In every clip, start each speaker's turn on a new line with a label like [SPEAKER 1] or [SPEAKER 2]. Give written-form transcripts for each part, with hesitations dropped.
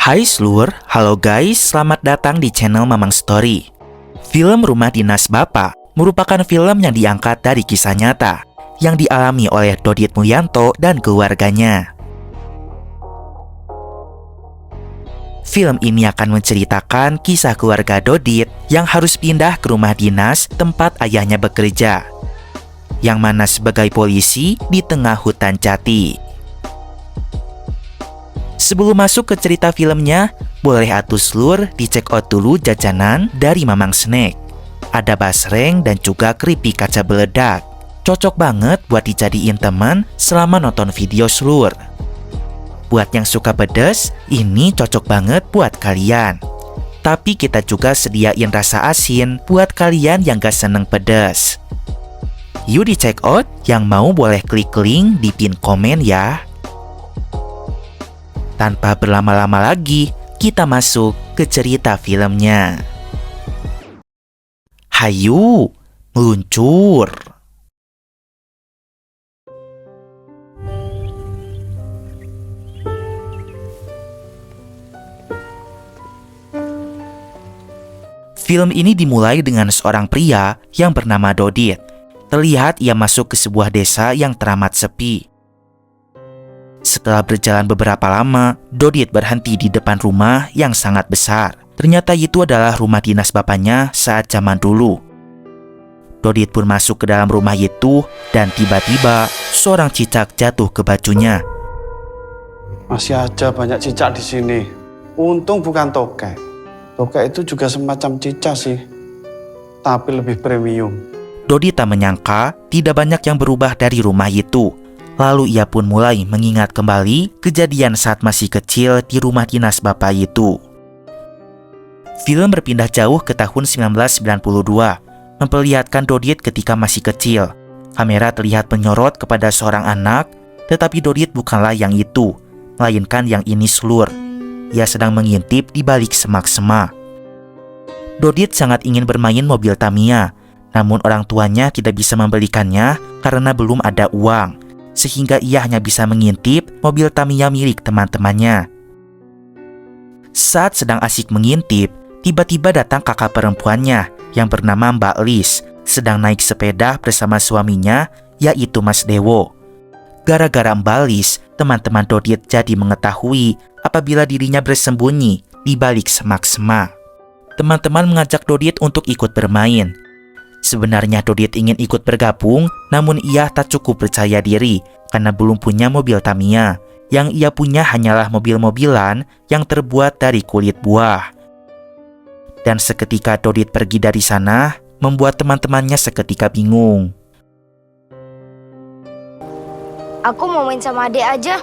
[SPEAKER 1] Hai seluruh, halo guys, selamat datang di channel Mamang Story. Film Rumah Dinas Bapak merupakan film yang diangkat dari kisah nyata yang dialami oleh Dodit Mulyanto dan keluarganya. Film ini akan menceritakan kisah keluarga Dodit yang harus pindah ke rumah dinas tempat ayahnya bekerja, yang mana sebagai polisi di tengah hutan jati. Sebelum masuk ke cerita filmnya, boleh atuh seluruh dicek out dulu jajanan dari Mamang Snack. Ada basreng dan juga keripik kaca beledak. Cocok banget buat dijadiin teman selama nonton video seluruh. Buat yang suka pedas, ini cocok banget buat kalian. Tapi kita juga sediain rasa asin buat kalian yang gak seneng pedas. Yuk dicek out, yang mau boleh klik link di pin komen ya. Tanpa berlama-lama lagi, kita masuk ke cerita filmnya. Hayu, meluncur. Film ini dimulai dengan seorang pria yang bernama Dodit. Terlihat ia masuk ke sebuah desa yang teramat sepi. Setelah berjalan beberapa lama, Dodit berhenti di depan rumah yang sangat besar. Ternyata itu adalah rumah dinas bapaknya saat zaman dulu. Dodit pun masuk ke dalam rumah itu dan tiba-tiba seorang cicak jatuh ke bajunya.
[SPEAKER 2] Masih aja banyak cicak di sini. Untung bukan tokek. Tokek itu juga semacam cicak sih, tapi lebih premium.
[SPEAKER 1] Dodit tak menyangka tidak banyak yang berubah dari rumah itu. Lalu ia pun mulai mengingat kembali kejadian saat masih kecil di rumah dinas bapak itu. Film berpindah jauh ke tahun 1992, memperlihatkan Dodit ketika masih kecil. Kamera terlihat menyorot kepada seorang anak, tetapi Dodit bukanlah yang itu, melainkan yang ini seluruh. Ia sedang mengintip di balik semak-semak. Dodit sangat ingin bermain mobil Tamiya, namun orang tuanya tidak bisa membelikannya karena belum ada uang. Sehingga ia hanya bisa mengintip mobil Tamiya milik teman-temannya. Saat sedang asik mengintip, tiba-tiba datang kakak perempuannya yang bernama Mbak Lis, sedang naik sepeda bersama suaminya, yaitu Mas Dewo. Gara-gara Mbak Lis, teman-teman Dodit jadi mengetahui apabila dirinya bersembunyi di balik semak-semak. Teman-teman mengajak Dodit untuk ikut bermain. Sebenarnya Dodit ingin ikut bergabung, namun ia tak cukup percaya diri karena belum punya mobil Tamiya. Yang ia punya hanyalah mobil-mobilan yang terbuat dari kulit buah. Dan seketika Dodit pergi dari sana, membuat teman-temannya seketika bingung.
[SPEAKER 3] Aku mau main sama adik aja.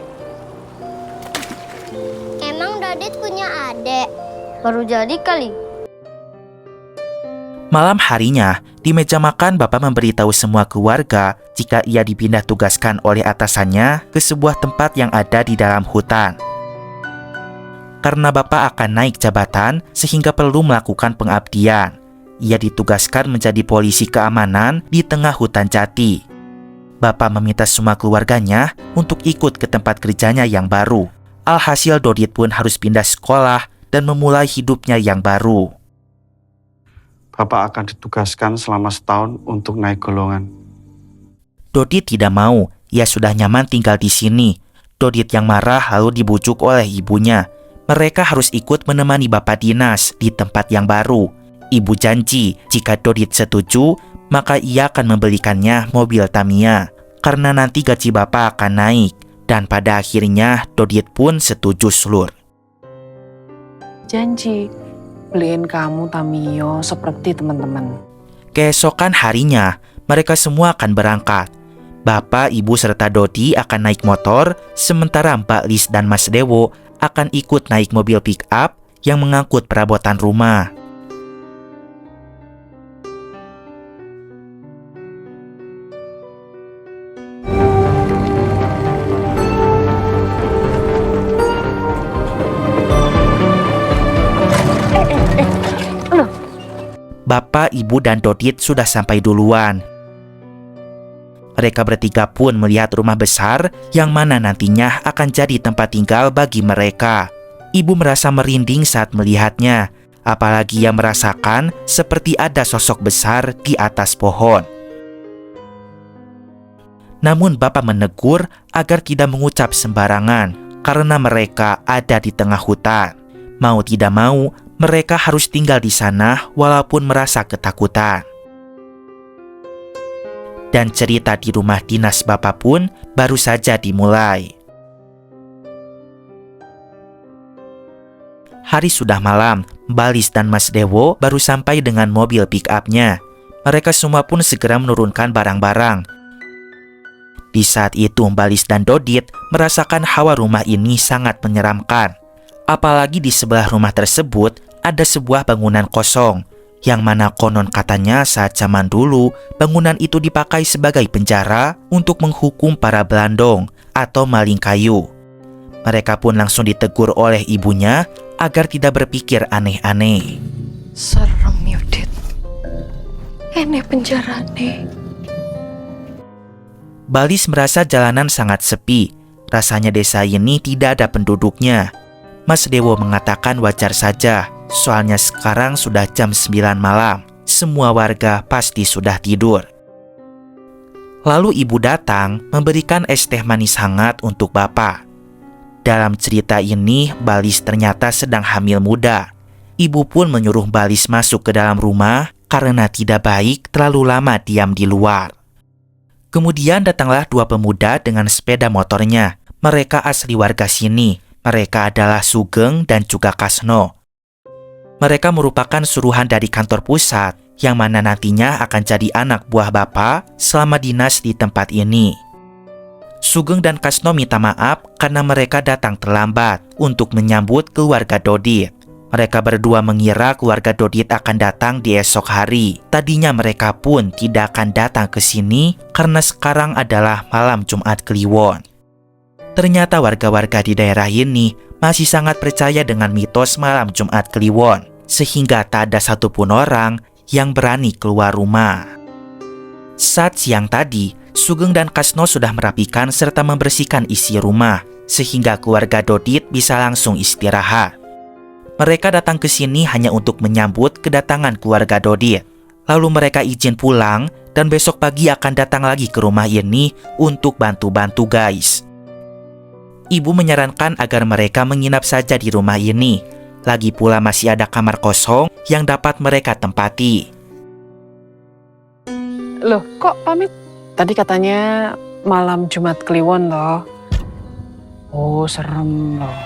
[SPEAKER 4] Emang Dodit punya adik?
[SPEAKER 3] Baru jadi kali.
[SPEAKER 1] Malam harinya, di meja makan Bapak memberitahu semua keluarga jika ia dipindah tugaskan oleh atasannya ke sebuah tempat yang ada di dalam hutan. Karena Bapak akan naik jabatan sehingga perlu melakukan pengabdian, ia ditugaskan menjadi polisi keamanan di tengah hutan jati. Bapak meminta semua keluarganya untuk ikut ke tempat kerjanya yang baru. Alhasil Dodit pun harus pindah sekolah dan memulai hidupnya yang baru.
[SPEAKER 2] Bapak akan ditugaskan selama setahun untuk naik golongan.
[SPEAKER 1] Dodit tidak mau, ia sudah nyaman tinggal di sini. Dodit yang marah lalu dibujuk oleh ibunya. Mereka harus ikut menemani bapak dinas di tempat yang baru. Ibu janji jika Dodit setuju, maka ia akan membelikannya mobil Tamiya. Karena nanti gaji bapak akan naik. Dan pada akhirnya Dodit pun setuju seluruh.
[SPEAKER 5] Janji beliin kamu Tamiya seperti teman-teman.
[SPEAKER 1] Keesokan harinya, mereka semua akan berangkat. Bapak, Ibu, serta Dodi akan naik motor, sementara Mbak Lis dan Mas Dewo akan ikut naik mobil pick-up yang mengangkut perabotan rumah. Bapak, Ibu, dan Dodit sudah sampai duluan. Mereka bertiga pun melihat rumah besar yang mana nantinya akan jadi tempat tinggal bagi mereka. Ibu merasa merinding saat melihatnya, apalagi ia merasakan seperti ada sosok besar di atas pohon. Namun bapak menegur agar tidak mengucap sembarangan karena mereka ada di tengah hutan. Mau tidak mau, mereka harus tinggal di sana walaupun merasa ketakutan. Dan cerita di rumah dinas bapak pun baru saja dimulai. Hari sudah malam, Balis dan Mas Dewo baru sampai dengan mobil pick-up-nya. Mereka semua pun segera menurunkan barang-barang. Di saat itu, Balis dan Dodit merasakan hawa rumah ini sangat menyeramkan. Apalagi di sebelah rumah tersebut ada sebuah bangunan kosong, yang mana konon katanya saat zaman dulu, bangunan itu dipakai sebagai penjara untuk menghukum para belandong atau maling kayu. Mereka pun langsung ditegur oleh ibunya agar tidak berpikir aneh-aneh.
[SPEAKER 5] Serem Yudit. Ini penjara nih.
[SPEAKER 1] Balis merasa jalanan sangat sepi. Rasanya desa ini tidak ada penduduknya. Mas Dewo mengatakan wajar saja, soalnya sekarang sudah jam 9 malam. Semua warga pasti sudah tidur. Lalu ibu datang memberikan es teh manis hangat untuk bapak. Dalam cerita ini, Balis ternyata sedang hamil muda. Ibu pun menyuruh Balis masuk ke dalam rumah karena tidak baik terlalu lama diam di luar. Kemudian datanglah dua pemuda dengan sepeda motornya. Mereka asli warga sini. Mereka adalah Sugeng dan juga Kasno. Mereka merupakan suruhan dari kantor pusat, yang mana nantinya akan jadi anak buah bapak selama dinas di tempat ini. Sugeng dan Kasno minta maaf karena mereka datang terlambat untuk menyambut keluarga Dodit. Mereka berdua mengira keluarga Dodit akan datang di esok hari. Tadinya mereka pun tidak akan datang ke sini karena sekarang adalah malam Jumat Kliwon. Ternyata warga-warga di daerah ini masih sangat percaya dengan mitos malam Jumat Kliwon, sehingga tak ada satupun orang yang berani keluar rumah. Saat siang tadi, Sugeng dan Kasno sudah merapikan serta membersihkan isi rumah, sehingga keluarga Dodit bisa langsung istirahat. Mereka datang ke sini hanya untuk menyambut kedatangan keluarga Dodit. Lalu mereka izin pulang dan besok pagi akan datang lagi ke rumah ini untuk bantu-bantu guys. Ibu menyarankan agar mereka menginap saja di rumah ini. Lagi pula masih ada kamar kosong yang dapat mereka tempati.
[SPEAKER 5] Loh, kok pamit? Tadi katanya malam Jumat Kliwon loh. Oh, serem loh.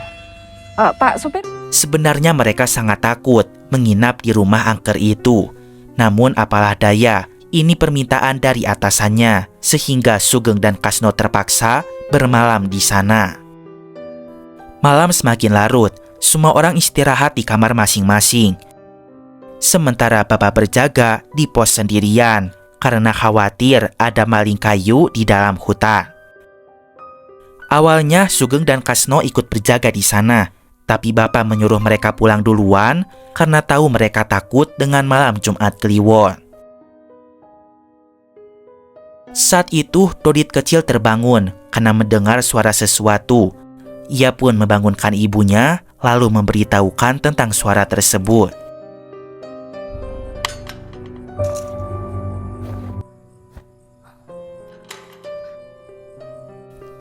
[SPEAKER 5] Pak supir?
[SPEAKER 1] Sebenarnya mereka sangat takut menginap di rumah angker itu. Namun apalah daya, ini permintaan dari atasannya, sehingga Sugeng dan Kasno terpaksa bermalam di sana. Malam semakin larut, semua orang istirahat di kamar masing-masing. Sementara bapak berjaga di pos sendirian, karena khawatir ada maling kayu di dalam hutan. Awalnya Sugeng dan Kasno ikut berjaga di sana, tapi bapak menyuruh mereka pulang duluan karena tahu mereka takut dengan malam Jumat Kliwon. Saat itu Dodit kecil terbangun karena mendengar suara sesuatu. Ia pun membangunkan ibunya lalu memberitahukan tentang suara tersebut.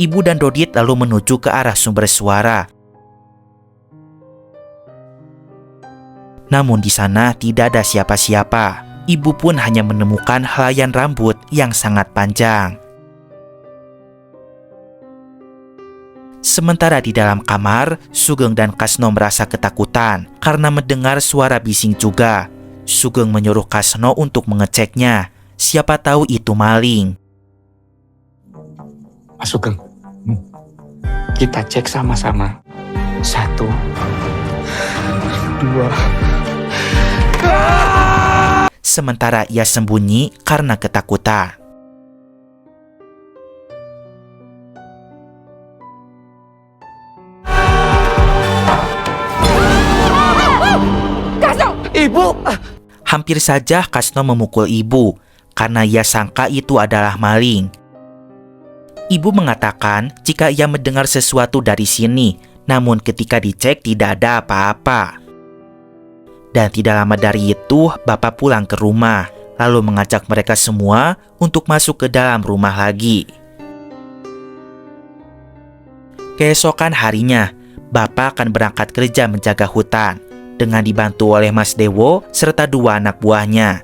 [SPEAKER 1] Ibu dan Dodit lalu menuju ke arah sumber suara. Namun di sana tidak ada siapa-siapa. Ibu pun hanya menemukan helaian rambut yang sangat panjang. Sementara di dalam kamar, Sugeng dan Kasno merasa ketakutan karena mendengar suara bising juga. Sugeng menyuruh Kasno untuk mengeceknya. Siapa tahu itu maling.
[SPEAKER 6] Mas Sugeng, kita cek sama-sama. 1, 2.
[SPEAKER 1] Sementara ia sembunyi karena ketakutan.
[SPEAKER 6] Ibu!
[SPEAKER 1] Hampir saja Kasno memukul ibu karena ia sangka itu adalah maling. Ibu mengatakan jika ia mendengar sesuatu dari sini Namun ketika dicek tidak ada apa-apa. Dan tidak lama dari itu, Bapak pulang ke rumah, lalu mengajak mereka semua untuk masuk ke dalam rumah lagi. Keesokan harinya, Bapak akan berangkat kerja menjaga hutan, dengan dibantu oleh Mas Dewo serta 2 anak buahnya.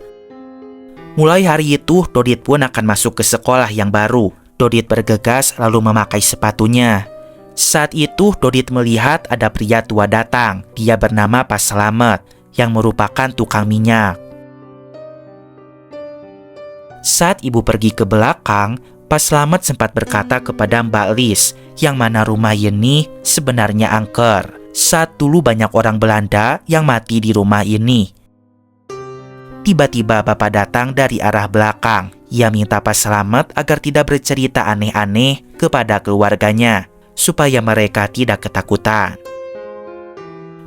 [SPEAKER 1] Mulai hari itu, Dodit pun akan masuk ke sekolah yang baru. Dodit bergegas lalu memakai sepatunya. Saat itu, Dodit melihat ada pria tua datang. Dia bernama Pak Slamet, yang merupakan tukang minyak. Saat ibu pergi ke belakang, Pak Slamet sempat berkata kepada Mbak Lis, yang mana rumah ini sebenarnya angker. Saat dulu banyak orang Belanda yang mati di rumah ini. Tiba-tiba Bapak datang dari arah belakang. Ia minta Pak Slamet agar tidak bercerita aneh-aneh kepada keluarganya, supaya mereka tidak ketakutan.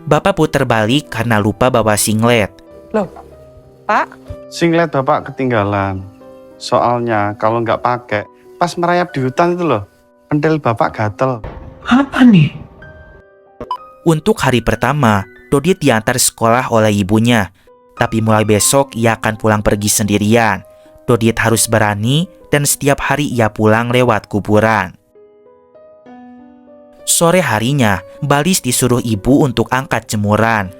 [SPEAKER 1] Bapak putar balik karena lupa bawa singlet.
[SPEAKER 5] Loh, Pak?
[SPEAKER 2] Singlet Bapak ketinggalan. Soalnya kalau nggak pakai, pas merayap di hutan itu loh, pentil Bapak gatel.
[SPEAKER 6] Apa nih?
[SPEAKER 1] Untuk hari pertama, Dodit diantar sekolah oleh ibunya. Tapi mulai besok ia akan pulang pergi sendirian. Dodit harus berani dan setiap hari ia pulang lewat kuburan. Sore harinya, Mbak Lis disuruh ibu untuk angkat jemuran.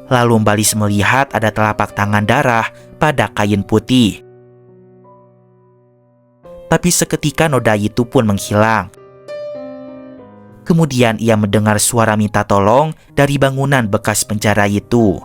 [SPEAKER 1] Lalu Mbak Lis melihat ada telapak tangan darah pada kain putih. Tapi seketika noda itu pun menghilang. Kemudian ia mendengar suara minta tolong dari bangunan bekas penjara itu.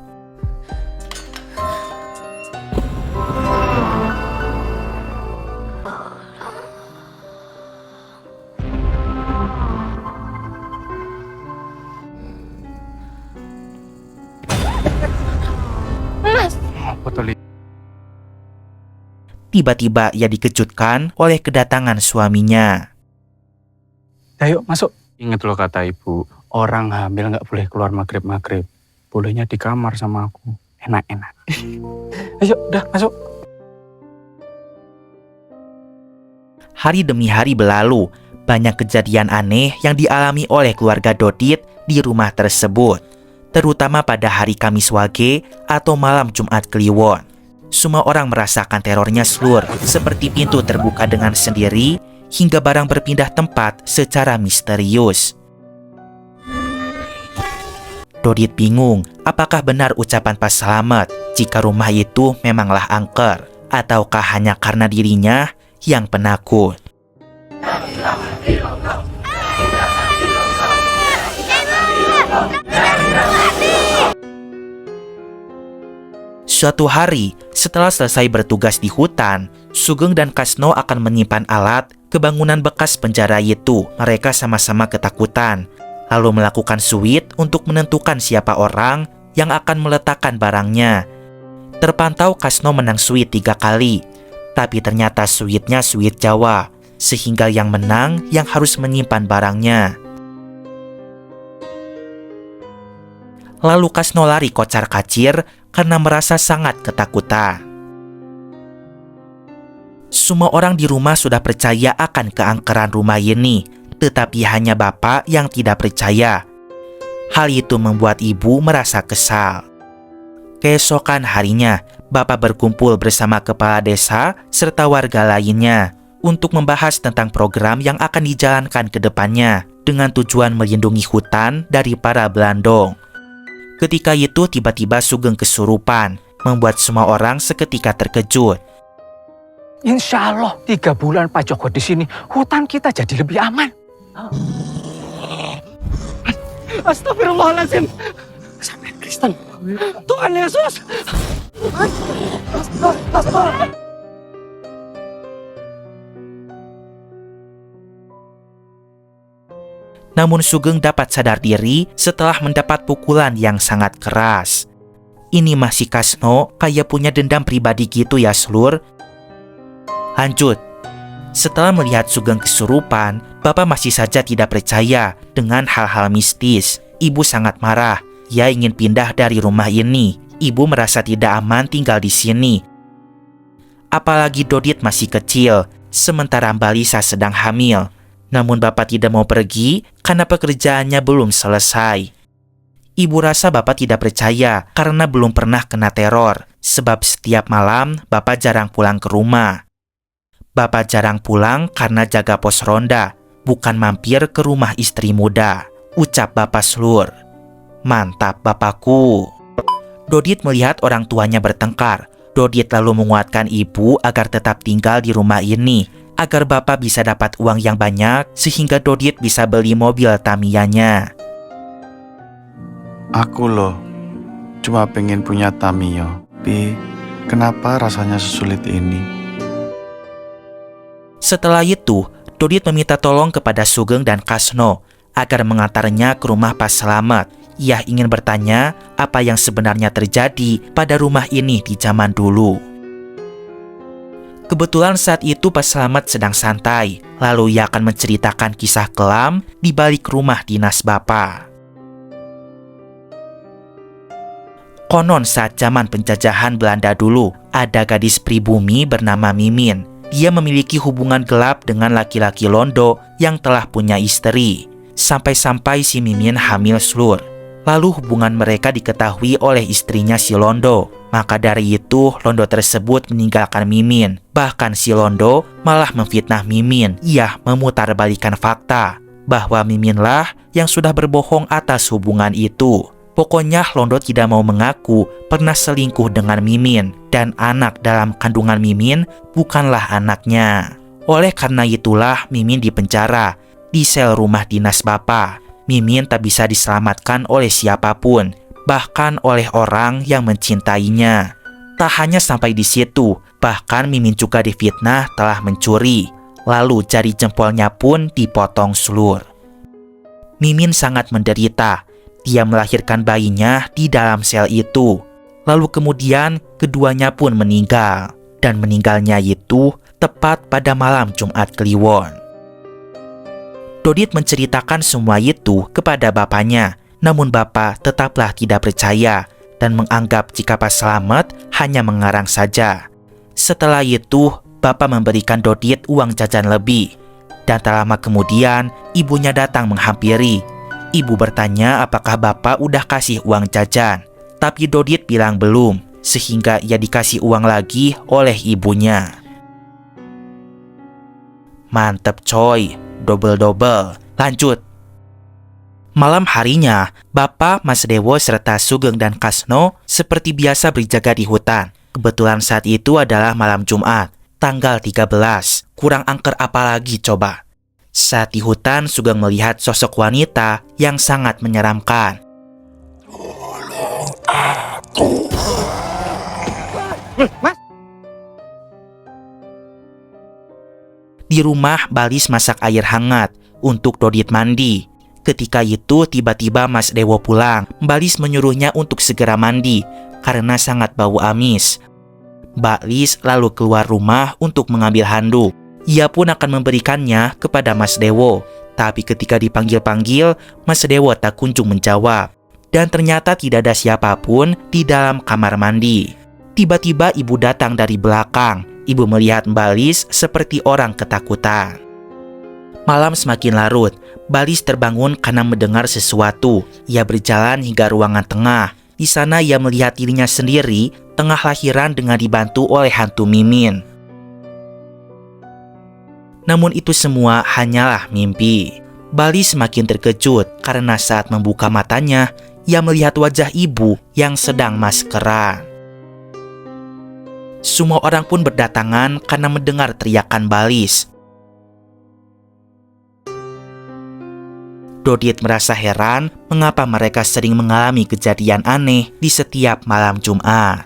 [SPEAKER 1] Tiba-tiba ia dikejutkan oleh kedatangan suaminya.
[SPEAKER 6] Ayo masuk.
[SPEAKER 2] Ingat loh kata ibu, orang hamil nggak boleh keluar maghrib-maghrib. Bolehnya di kamar sama aku. Enak-enak.
[SPEAKER 6] Ayo, udah masuk.
[SPEAKER 1] Hari demi hari berlalu, banyak kejadian aneh yang dialami oleh keluarga Dodit di rumah tersebut, terutama pada hari Kamis Wage atau malam Jumat Kliwon. Semua orang merasakan terornya Slur, seperti pintu terbuka dengan sendiri hingga barang berpindah tempat secara misterius. Dodit bingung apakah benar ucapan Pak Slamet jika rumah itu memanglah angker, ataukah hanya karena dirinya yang penakut. Suatu hari, setelah selesai bertugas di hutan, Sugeng dan Kasno akan menyimpan alat ke bangunan bekas penjara itu. Mereka sama-sama ketakutan, lalu melakukan suit untuk menentukan siapa orang yang akan meletakkan barangnya. Terpantau Kasno menang suit 3 kali, tapi ternyata suitnya suit Jawa, sehingga yang menang yang harus menyimpan barangnya. Lalu Kasno lari kocar-kacir karena merasa sangat ketakutan. Semua orang di rumah sudah percaya akan keangkeran rumah ini, tetapi hanya Bapak yang tidak percaya. Hal itu membuat ibu merasa kesal. Keesokan harinya, Bapak berkumpul bersama kepala desa serta warga lainnya untuk membahas tentang program yang akan dijalankan ke depannya dengan tujuan melindungi hutan dari para Belandong. Ketika itu tiba-tiba Sugeng kesurupan, membuat semua orang seketika terkejut.
[SPEAKER 6] Insya Allah 3 bulan Pak Joko di sini, hutan kita jadi lebih aman. Astagfirullahaladzim. Sampai Kristen. Tuhan Yesus.
[SPEAKER 1] Namun Sugeng dapat sadar diri setelah mendapat pukulan yang sangat keras. Ini masih Kasno kayak punya dendam pribadi gitu ya, Slur. Lanjut. Setelah melihat Sugeng kesurupan, Bapak masih saja tidak percaya dengan hal-hal mistis. Ibu sangat marah. Ia ingin pindah dari rumah ini. Ibu merasa tidak aman tinggal di sini. Apalagi Dodit masih kecil, sementara Mbak Lisa sedang hamil. Namun bapak tidak mau pergi karena pekerjaannya belum selesai. Ibu rasa bapak tidak percaya karena belum pernah kena teror, sebab setiap malam bapak jarang pulang ke rumah. Bapak jarang pulang karena jaga pos ronda, bukan mampir ke rumah istri muda, ucap bapak Slur. Mantap bapakku. Dodit melihat orang tuanya bertengkar. Dodit lalu menguatkan ibu agar tetap tinggal di rumah ini, agar bapak bisa dapat uang yang banyak sehingga Dodit bisa beli mobil Tamiya-nya.
[SPEAKER 2] Aku loh, cuma pengen punya Tamiya. Pi, kenapa rasanya sesulit ini?
[SPEAKER 1] Setelah itu, Dodit meminta tolong kepada Sugeng dan Kasno agar mengantarnya ke rumah Pak Slamet. Ia ingin bertanya apa yang sebenarnya terjadi pada rumah ini di zaman dulu. Kebetulan saat itu Pak Slamet sedang santai, lalu ia akan menceritakan kisah kelam di balik rumah dinas Bapak. Konon saat zaman penjajahan Belanda dulu, ada gadis pribumi bernama Mimin. Dia memiliki hubungan gelap dengan laki-laki Londo yang telah punya istri. Sampai-sampai si Mimin hamil Slur. Lalu hubungan mereka diketahui oleh istrinya si Londo. Maka dari itu Londo tersebut meninggalkan Mimin. Bahkan si Londo malah memfitnah Mimin. Ia memutarbalikkan fakta bahwa Miminlah yang sudah berbohong atas hubungan itu. Pokoknya Londo tidak mau mengaku pernah selingkuh dengan Mimin. Dan anak dalam kandungan Mimin bukanlah anaknya. Oleh karena itulah Mimin dipenjara di sel rumah dinas Bapak. Mimin tak bisa diselamatkan oleh siapapun, bahkan oleh orang yang mencintainya. Tak hanya sampai di situ, bahkan Mimin juga difitnah telah mencuri. Lalu jari jempolnya pun dipotong Slur. Mimin sangat menderita. Dia melahirkan bayinya di dalam sel itu. Lalu kemudian keduanya pun meninggal. Dan meninggalnya itu tepat pada malam Jumat Kliwon. Dodit menceritakan semua itu kepada bapaknya, namun bapak tetaplah tidak percaya dan menganggap jika Pak Slamet hanya mengarang saja. Setelah itu, bapak memberikan Dodit uang jajan lebih. Dan tak lama kemudian, ibunya datang menghampiri. Ibu bertanya apakah bapak udah kasih uang jajan, tapi Dodit bilang belum, sehingga ia dikasih uang lagi oleh ibunya. Mantep coy. Double-double. Lanjut. Malam harinya, Bapak, Mas Dewo, serta Sugeng dan Kasno seperti biasa berjaga di hutan. Kebetulan saat itu adalah malam Jumat, tanggal 13. Kurang angker apa lagi coba? Saat di hutan, Sugeng melihat sosok wanita yang sangat menyeramkan.
[SPEAKER 6] Mas,
[SPEAKER 1] Di rumah, Balis masak air hangat untuk Dodit mandi. Ketika itu tiba-tiba Mas Dewo pulang. Balis menyuruhnya untuk segera mandi karena sangat bau amis. Balis lalu keluar rumah untuk mengambil handuk. Ia pun akan memberikannya kepada Mas Dewo. Tapi ketika dipanggil-panggil, Mas Dewo tak kunjung menjawab. Dan ternyata tidak ada siapapun di dalam kamar mandi. Tiba-tiba ibu datang dari belakang. Ibu melihat Balis seperti orang ketakutan. Malam semakin larut. Balis terbangun karena mendengar sesuatu. Ia berjalan hingga ruangan tengah. Di sana ia melihat dirinya sendiri tengah lahiran dengan dibantu oleh hantu Mimin. Namun itu semua hanyalah mimpi. Balis semakin terkejut karena saat membuka matanya, ia melihat wajah ibu yang sedang maskeran. Semua orang pun berdatangan karena mendengar teriakan Balis. Dodit merasa heran mengapa mereka sering mengalami kejadian aneh di setiap malam Jumat.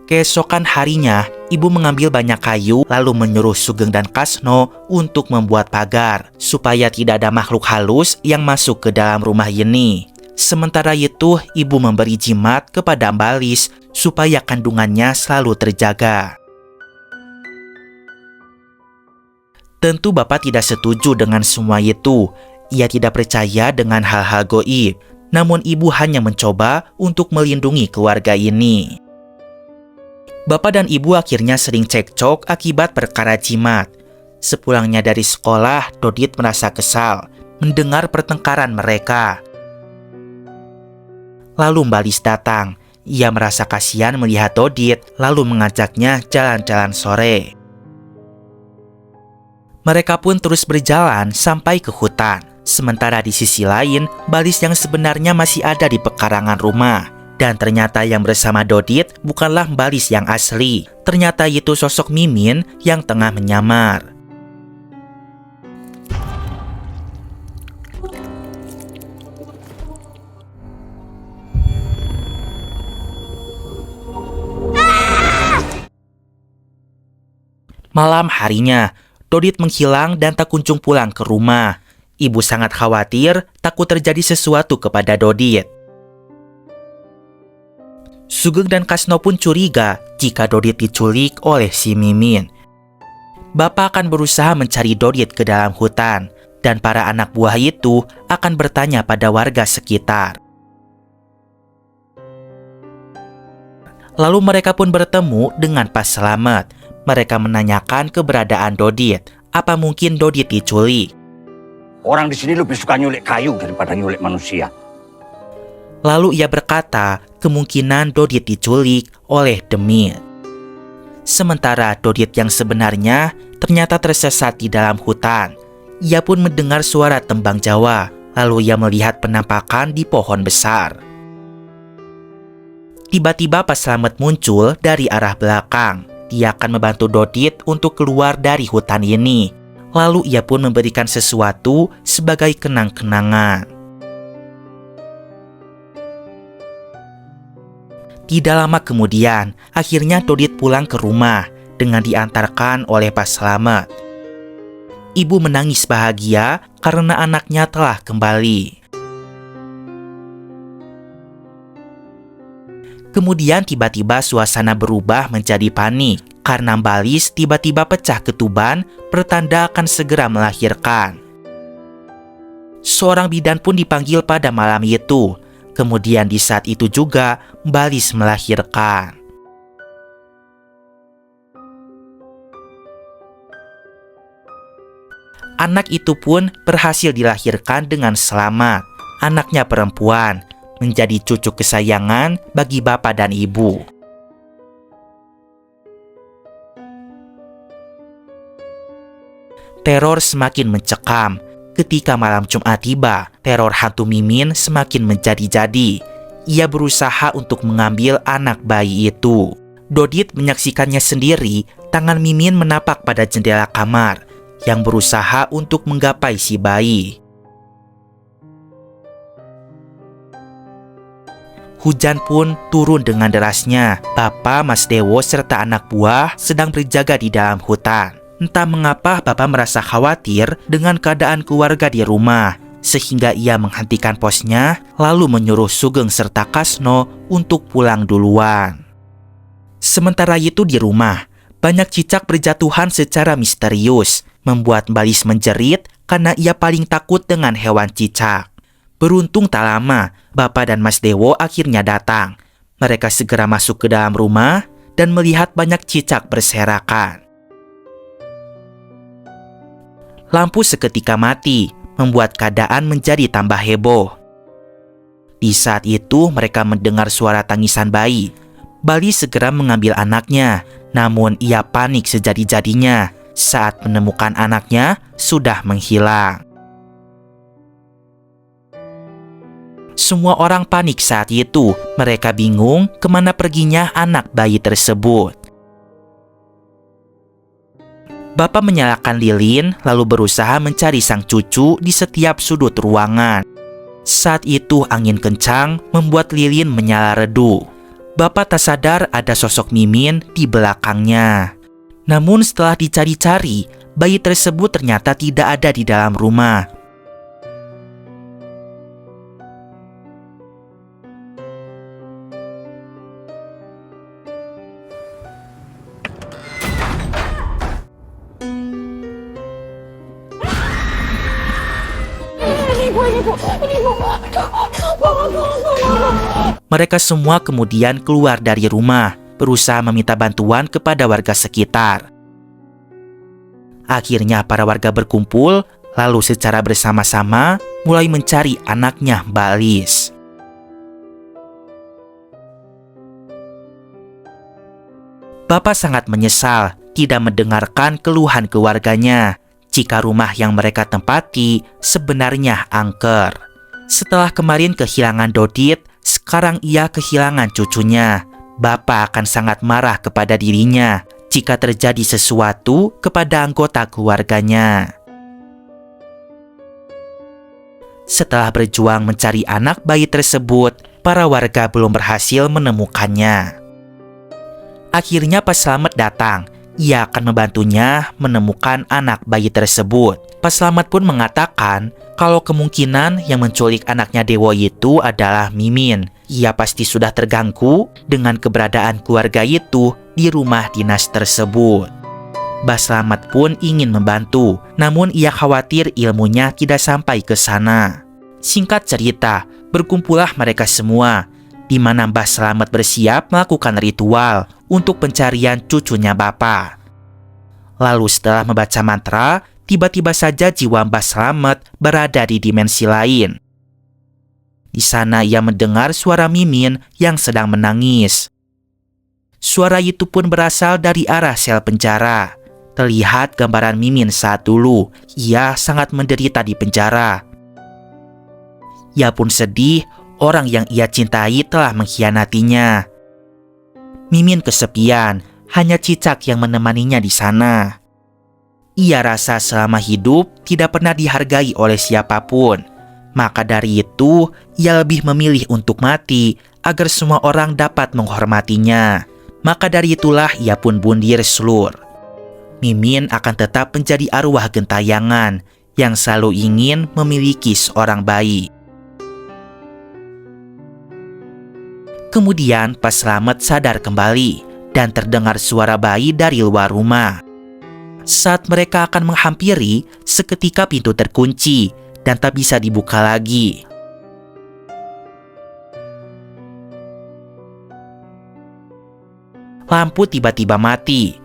[SPEAKER 1] Keesokan harinya, ibu mengambil banyak kayu lalu menyuruh Sugeng dan Kasno untuk membuat pagar supaya tidak ada makhluk halus yang masuk ke dalam rumah ini. Sementara itu, ibu memberi jimat kepada Balis supaya kandungannya selalu terjaga. Tentu bapak tidak setuju dengan semua itu. Ia tidak percaya dengan hal-hal goib. Namun ibu hanya mencoba untuk melindungi keluarga ini. Bapak dan ibu akhirnya sering cekcok akibat perkara jimat. Sepulangnya dari sekolah, Dodit merasa kesal mendengar pertengkaran mereka. Lalu Mbak Lis datang. Ia merasa kasihan melihat Dodit, lalu mengajaknya jalan-jalan sore. Mereka pun terus berjalan sampai ke hutan. Sementara di sisi lain, Mbak Lis yang sebenarnya masih ada di pekarangan rumah. Dan ternyata yang bersama Dodit bukanlah Mbak Lis yang asli. Ternyata itu sosok Mimin yang tengah menyamar. Malam harinya, Dodit menghilang dan tak kunjung pulang ke rumah. Ibu sangat khawatir takut terjadi sesuatu kepada Dodit. Sugeng dan Kasno pun curiga jika Dodit diculik oleh si Mimin. Bapak akan berusaha mencari Dodit ke dalam hutan, dan para anak buah itu akan bertanya pada warga sekitar. Lalu mereka pun bertemu dengan Pak Slamet. Mereka menanyakan keberadaan Dodit. Apa mungkin Dodit diculik?
[SPEAKER 7] Orang di sini lebih suka nyulik kayu daripada nyulik manusia.
[SPEAKER 1] Lalu ia berkata, kemungkinan Dodit diculik oleh Demit. Sementara Dodit yang sebenarnya ternyata tersesat di dalam hutan. Ia pun mendengar suara tembang Jawa. Lalu ia melihat penampakan di pohon besar. Tiba-tiba Pak Slamet muncul dari arah belakang. Dia akan membantu Dodit untuk keluar dari hutan ini. Lalu ia pun memberikan sesuatu sebagai kenang-kenangan. Tidak lama kemudian, akhirnya Dodit pulang ke rumah dengan diantarkan oleh Pak Slamet. Ibu menangis bahagia karena anaknya telah kembali. Kemudian tiba-tiba suasana berubah menjadi panik karena Mbak Lis tiba-tiba pecah ketuban pertanda akan segera melahirkan. Seorang bidan pun dipanggil pada malam itu. Kemudian di saat itu juga Mbak Lis melahirkan. Anak itu pun berhasil dilahirkan dengan selamat. Anaknya perempuan, menjadi cucu kesayangan bagi bapak dan ibu. Teror semakin mencekam. Ketika malam Jumat tiba, teror hantu Mimin semakin menjadi-jadi. Ia berusaha untuk mengambil anak bayi itu. Dodit menyaksikannya sendiri, tangan Mimin menapak pada jendela kamar yang berusaha untuk menggapai si bayi. Hujan pun turun dengan derasnya. Bapak, Mas Dewo, serta anak buah sedang berjaga di dalam hutan. Entah mengapa Bapak merasa khawatir dengan keadaan keluarga di rumah, sehingga ia menghentikan posnya, lalu menyuruh Sugeng serta Kasno untuk pulang duluan. Sementara itu di rumah, banyak cicak berjatuhan secara misterius, membuat Mbak Lis menjerit karena ia paling takut dengan hewan cicak. Beruntung tak lama, Bapak dan Mas Dewo akhirnya datang. Mereka segera masuk ke dalam rumah dan melihat banyak cicak berserakan. Lampu seketika mati, membuat keadaan menjadi tambah heboh. Di saat itu mereka mendengar suara tangisan bayi. Bali segera mengambil anaknya, namun ia panik sejadi-jadinya saat menemukan anaknya sudah menghilang. Semua orang panik saat itu. Mereka bingung kemana perginya anak bayi tersebut. Bapak menyalakan lilin lalu berusaha mencari sang cucu di setiap sudut ruangan. Saat itu angin kencang membuat lilin menyala redup. Bapak tak sadar ada sosok Mimin di belakangnya. Namun setelah dicari-cari, bayi tersebut ternyata tidak ada di dalam rumah. Mereka semua kemudian keluar dari rumah, berusaha meminta bantuan kepada warga sekitar. Akhirnya para warga berkumpul, lalu secara bersama-sama mulai mencari anaknya Mbak Lis. Bapak sangat menyesal tidak mendengarkan keluhan keluarganya jika rumah yang mereka tempati sebenarnya angker. Setelah kemarin kehilangan Dodit, sekarang ia kehilangan cucunya. Bapak akan sangat marah kepada dirinya jika terjadi sesuatu kepada anggota keluarganya. Setelah berjuang mencari anak bayi tersebut, para warga belum berhasil menemukannya. Akhirnya Pak Slamet datang. Ia akan membantunya menemukan anak bayi tersebut. Pak Slamet pun mengatakan kalau kemungkinan yang menculik anaknya Dewo itu adalah Mimin. Ia pasti sudah terganggu dengan keberadaan keluarga itu di rumah dinas tersebut. Pak Slamet pun ingin membantu, namun ia khawatir ilmunya tidak sampai ke sana. Singkat cerita, berkumpullah mereka semua, di mana Mbah Slamet bersiap melakukan ritual untuk pencarian cucunya Bapak. Lalu setelah membaca mantra, tiba-tiba saja jiwa Mbah Slamet berada di dimensi lain. Di sana ia mendengar suara Mimin yang sedang menangis. Suara itu pun berasal dari arah sel penjara. Terlihat gambaran Mimin saat dulu, ia sangat menderita di penjara. Ia pun sedih, orang yang ia cintai telah mengkhianatinya. Mimin kesepian, hanya Cicak yang menemaninya di sana. Ia rasa selama hidup tidak pernah dihargai oleh siapapun. Maka dari itu, ia lebih memilih untuk mati agar semua orang dapat menghormatinya. Maka dari itulah ia pun bundir selur. Mimin akan tetap menjadi arwah gentayangan yang selalu ingin memiliki seorang bayi. Kemudian Pak Slamet sadar kembali dan terdengar suara bayi dari luar rumah. Saat mereka akan menghampiri, seketika pintu terkunci dan tak bisa dibuka lagi. Lampu tiba-tiba mati.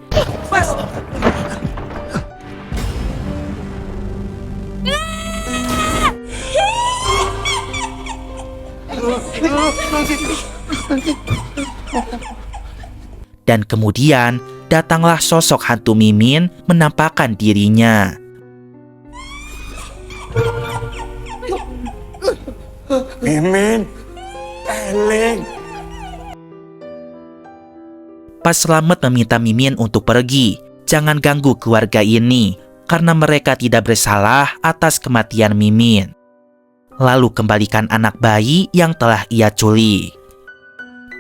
[SPEAKER 1] Dan kemudian datanglah sosok hantu Mimin menampakkan dirinya.
[SPEAKER 7] Mimin, eling.
[SPEAKER 1] Pak Slamet meminta Mimin untuk pergi. Jangan ganggu keluarga ini, karena mereka tidak bersalah atas kematian Mimin. Lalu kembalikan anak bayi yang telah ia culik.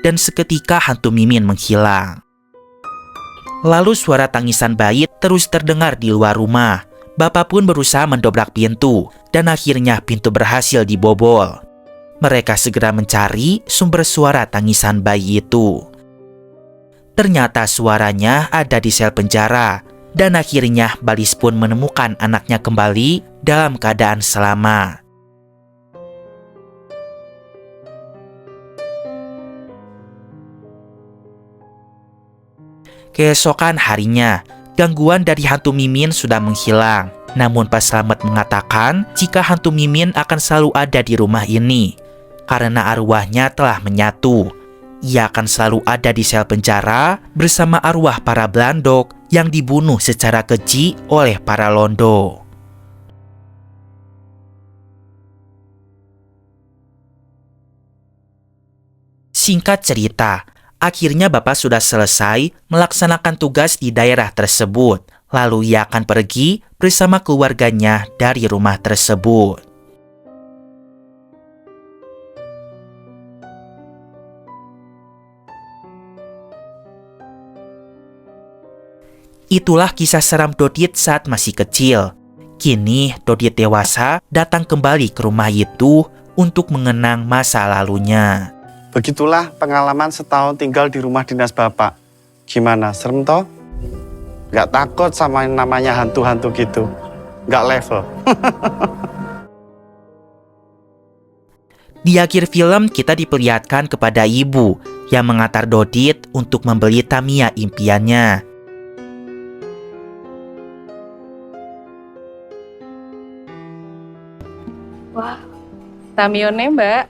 [SPEAKER 1] Dan seketika hantu Mimin menghilang. Lalu suara tangisan bayi terus terdengar di luar rumah. Bapak pun berusaha mendobrak pintu, dan akhirnya pintu berhasil dibobol. Mereka segera mencari sumber suara tangisan bayi itu. Ternyata suaranya ada di sel penjara, dan akhirnya Balis pun menemukan anaknya kembali dalam keadaan selamat. Keesokan harinya, gangguan dari hantu Mimin sudah menghilang. Namun Pak Slamet mengatakan jika hantu Mimin akan selalu ada di rumah ini, karena arwahnya telah menyatu. Ia akan selalu ada di sel penjara bersama arwah para Blandok yang dibunuh secara keji oleh para Londo. Singkat cerita, akhirnya Bapak sudah selesai melaksanakan tugas di daerah tersebut. Lalu ia akan pergi bersama keluarganya dari rumah tersebut. Itulah kisah seram Dodit saat masih kecil. Kini Dodit dewasa datang kembali ke rumah itu untuk mengenang masa lalunya.
[SPEAKER 2] Begitulah pengalaman setahun tinggal di rumah dinas Bapak. Gimana, serem toh? Nggak takut sama yang namanya hantu-hantu gitu? Nggak level.
[SPEAKER 1] Di akhir film kita diperlihatkan kepada ibu yang mengantar Dodit untuk membeli Tamiya impiannya.
[SPEAKER 8] Tamione, Mbak.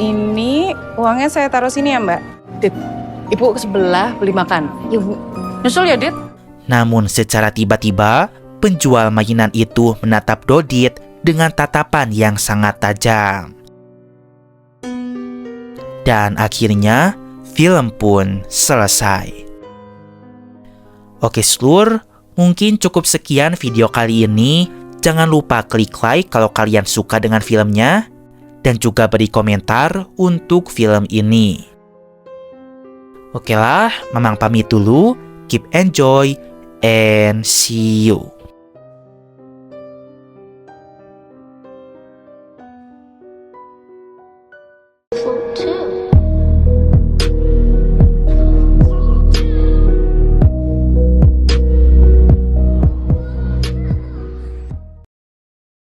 [SPEAKER 8] Ini uangnya saya taruh sini ya, Mbak.
[SPEAKER 5] Dit, Ibu ke sebelah beli makan.
[SPEAKER 8] Ya, Bu. Nyusul ya, Dit?
[SPEAKER 1] Namun secara tiba-tiba, penjual mainan itu menatap Dodit dengan tatapan yang sangat tajam. Dan akhirnya, film pun selesai. Oke seluruh, mungkin cukup sekian video kali ini. Jangan lupa klik like kalau kalian suka dengan filmnya, dan juga beri komentar untuk film ini. Oke lah, Mamang pamit dulu. Keep enjoy and see you.